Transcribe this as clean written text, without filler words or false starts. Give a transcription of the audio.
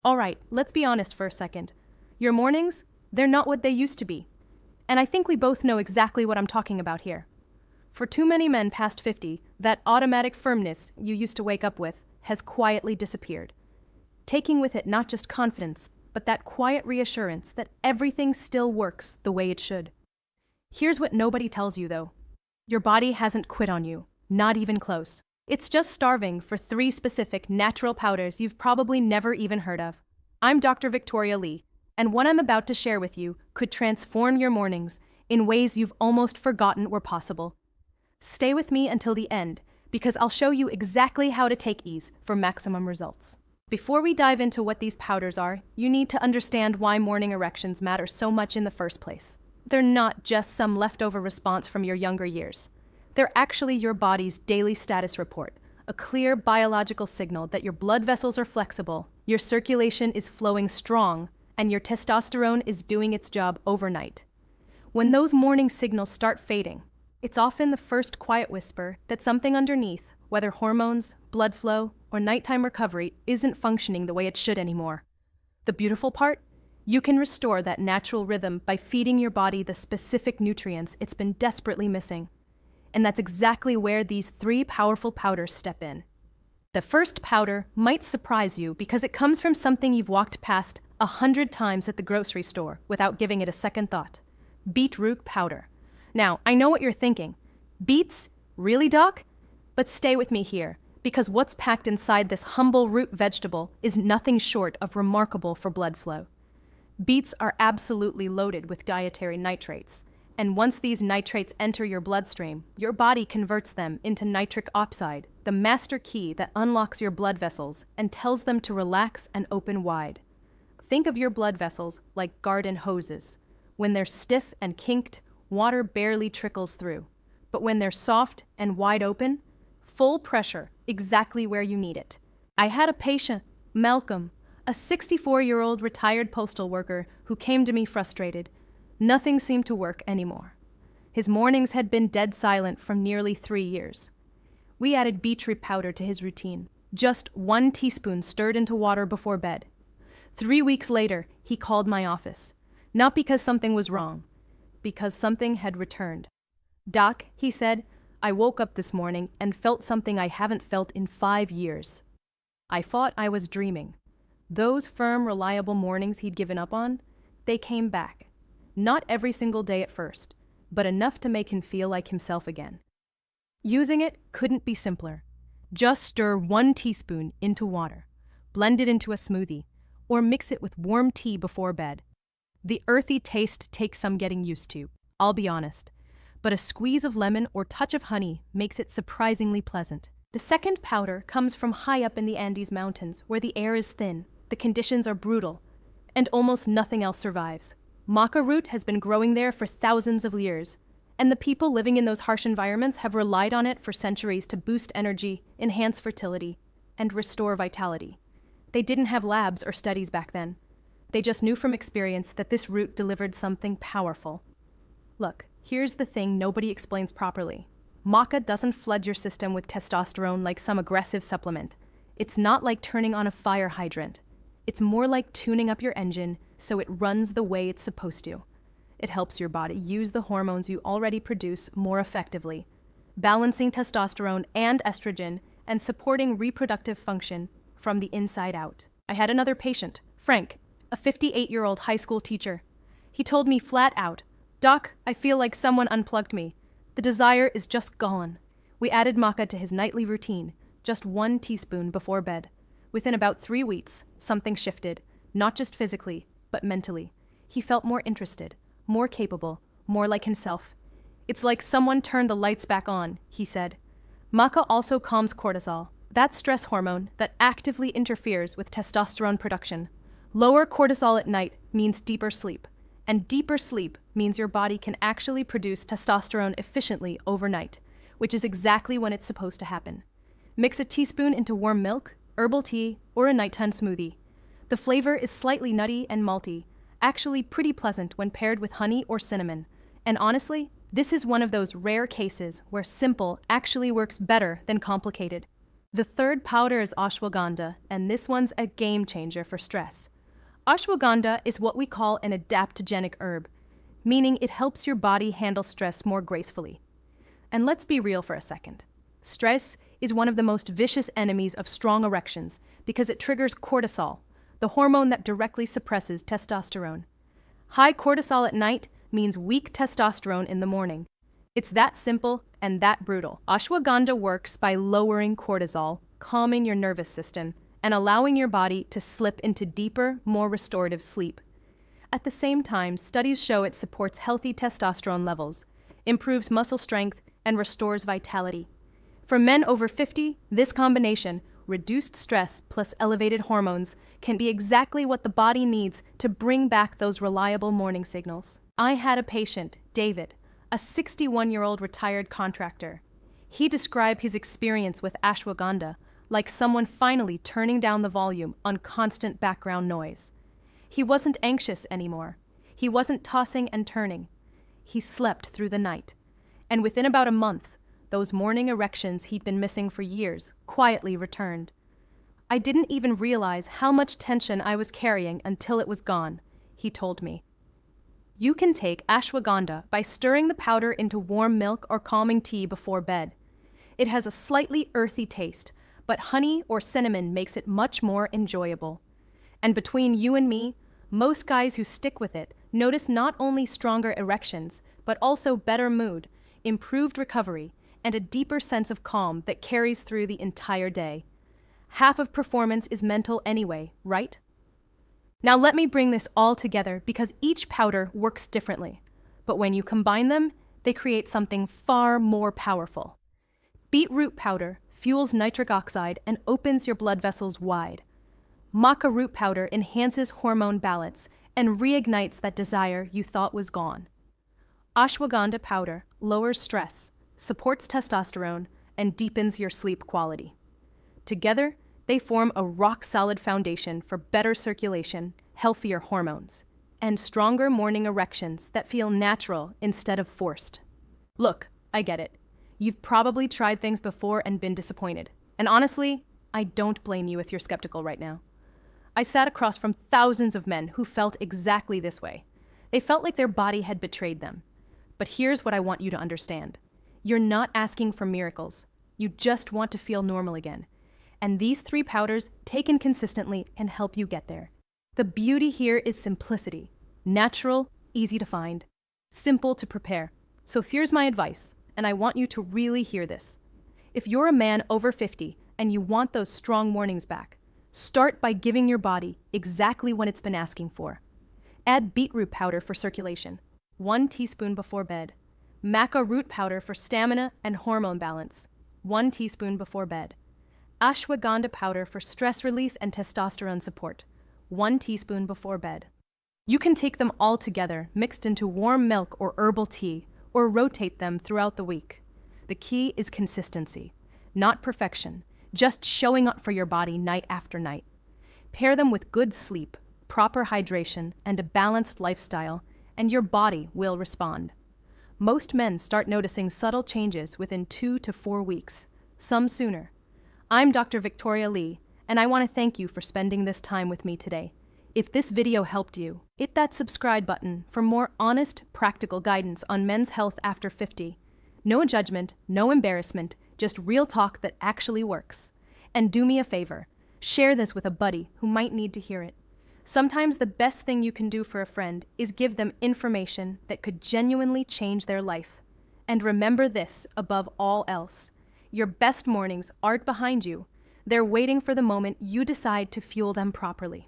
Alright, let's be honest for a second. Your mornings, they're not what they used to be. And I think we both know exactly what I'm talking about here. For too many men past 50, that automatic firmness you used to wake up with has quietly disappeared. Taking with it not just confidence, but that quiet reassurance that everything still works the way it should. Here's what nobody tells you though. Your body hasn't quit on you, not even close. It's just starving for 3 specific natural powders you've probably never even heard of. I'm Dr. Victoria Lee, and what I'm about to share with you could transform your mornings in ways you've almost forgotten were possible. Stay with me until the end, because I'll show you exactly how to take ease for maximum results. Before we dive into what these powders are, you need to understand why morning erections matter so much in the first place. They're not just some leftover response from your younger years. They're actually your body's daily status report, a clear biological signal that your blood vessels are flexible, your circulation is flowing strong, and your testosterone is doing its job overnight. When those morning signals start fading, it's often the first quiet whisper that something underneath, whether hormones, blood flow, or nighttime recovery, isn't functioning the way it should anymore. The beautiful part? You can restore that natural rhythm by feeding your body the specific nutrients it's been desperately missing. And that's exactly where these 3 powerful powders step in. The first powder might surprise you because it comes from something you've walked past 100 times at the grocery store without giving it a second thought. Beetroot powder. Now, I know what you're thinking. Beets? Really, Doc? But stay with me here, because what's packed inside this humble root vegetable is nothing short of remarkable for blood flow. Beets are absolutely loaded with dietary nitrates, and once these nitrates enter your bloodstream, your body converts them into nitric oxide, the master key that unlocks your blood vessels and tells them to relax and open wide. Think of your blood vessels like garden hoses. When they're stiff and kinked, water barely trickles through. But when they're soft and wide open, full pressure, exactly where you need it. I had a patient, Malcolm, a 64-year-old retired postal worker who came to me frustrated. Nothing seemed to work anymore. His mornings had been dead silent for nearly 3 years. We added beetroot powder to his routine, just 1 teaspoon stirred into water before bed. 3 weeks later, he called my office, not because something was wrong, because something had returned. "Doc," he said, "I woke up this morning and felt something I haven't felt in 5 years." I thought I was dreaming. Those firm, reliable mornings he'd given up on, they came back. Not every single day at first, but enough to make him feel like himself again. Using it couldn't be simpler. Just stir 1 teaspoon into water, blend it into a smoothie, or mix it with warm tea before bed. The earthy taste takes some getting used to, I'll be honest, but a squeeze of lemon or touch of honey makes it surprisingly pleasant. The second powder comes from high up in the Andes Mountains, where the air is thin, the conditions are brutal, and almost nothing else survives. Maca root has been growing there for thousands of years, and the people living in those harsh environments have relied on it for centuries to boost energy, enhance fertility, and restore vitality. They didn't have labs or studies back then. They just knew from experience that this root delivered something powerful. Look, here's the thing nobody explains properly. Maca doesn't flood your system with testosterone like some aggressive supplement. It's not like turning on a fire hydrant. It's more like tuning up your engine so it runs the way it's supposed to. It helps your body use the hormones you already produce more effectively, balancing testosterone and estrogen and supporting reproductive function from the inside out. I had another patient, Frank, a 58-year-old high school teacher. He told me flat out, "Doc, I feel like someone unplugged me. The desire is just gone." We added maca to his nightly routine, just 1 teaspoon before bed. Within about 3 weeks, something shifted, not just physically, but mentally. He felt more interested, more capable, more like himself. "It's like someone turned the lights back on," he said. Maca also calms cortisol, that stress hormone that actively interferes with testosterone production. Lower cortisol at night means deeper sleep, and deeper sleep means your body can actually produce testosterone efficiently overnight, which is exactly when it's supposed to happen. Mix a teaspoon into warm milk, herbal tea, or a nighttime smoothie. The flavor is slightly nutty and malty, actually pretty pleasant when paired with honey or cinnamon. And honestly, this is one of those rare cases where simple actually works better than complicated. The third powder is ashwagandha, and this one's a game changer for stress. Ashwagandha is what we call an adaptogenic herb, meaning it helps your body handle stress more gracefully. And let's be real for a second. Stress is one of the most vicious enemies of strong erections because it triggers cortisol, the hormone that directly suppresses testosterone. High cortisol at night means weak testosterone in the morning. It's that simple and that brutal. Ashwagandha works by lowering cortisol, calming your nervous system, and allowing your body to slip into deeper, more restorative sleep. At the same time, studies show it supports healthy testosterone levels, improves muscle strength, and restores vitality. For men over 50, this combination, reduced stress plus elevated hormones, can be exactly what the body needs to bring back those reliable morning signals. I had a patient, David, a 61-year-old retired contractor. He described his experience with ashwagandha like someone finally turning down the volume on constant background noise. He wasn't anxious anymore. He wasn't tossing and turning. He slept through the night. And within about a month, those morning erections he'd been missing for years quietly returned. I didn't even realize how much tension I was carrying until it was gone, he told me. You can take ashwagandha by stirring the powder into warm milk or calming tea before bed. It has a slightly earthy taste, but honey or cinnamon makes it much more enjoyable. And between you and me, most guys who stick with it notice not only stronger erections, but also better mood, improved recovery, and a deeper sense of calm that carries through the entire day. Half of performance is mental anyway, right? Now let me bring this all together because each powder works differently. But when you combine them, they create something far more powerful. Beetroot powder fuels nitric oxide and opens your blood vessels wide. Maca root powder enhances hormone balance and reignites that desire you thought was gone. Ashwagandha powder lowers stress, supports testosterone, and deepens your sleep quality. Together, they form a rock-solid foundation for better circulation, healthier hormones, and stronger morning erections that feel natural instead of forced. Look, I get it. You've probably tried things before and been disappointed. And honestly, I don't blame you if you're skeptical right now. I sat across from thousands of men who felt exactly this way. They felt like their body had betrayed them. But here's what I want you to understand. You're not asking for miracles. You just want to feel normal again. And these 3 powders, taken consistently, can help you get there. The beauty here is simplicity. Natural, easy to find, simple to prepare. So here's my advice, and I want you to really hear this. If you're a man over 50 and you want those strong mornings back, start by giving your body exactly what it's been asking for. Add beetroot powder for circulation, 1 teaspoon before bed. Maca root powder for stamina and hormone balance, 1 teaspoon before bed. Ashwagandha powder for stress relief and testosterone support, 1 teaspoon before bed. You can take them all together, mixed into warm milk or herbal tea, or rotate them throughout the week. The key is consistency, not perfection, just showing up for your body night after night. Pair them with good sleep, proper hydration, and a balanced lifestyle, and your body will respond. Most men start noticing subtle changes within 2 to 4 weeks, some sooner. I'm Dr. Victoria Lee, and I want to thank you for spending this time with me today. If this video helped you, hit that subscribe button for more honest, practical guidance on men's health after 50. No judgment, no embarrassment, just real talk that actually works. And do me a favor, share this with a buddy who might need to hear it. Sometimes the best thing you can do for a friend is give them information that could genuinely change their life. And remember this above all else. Your best mornings aren't behind you. They're waiting for the moment you decide to fuel them properly.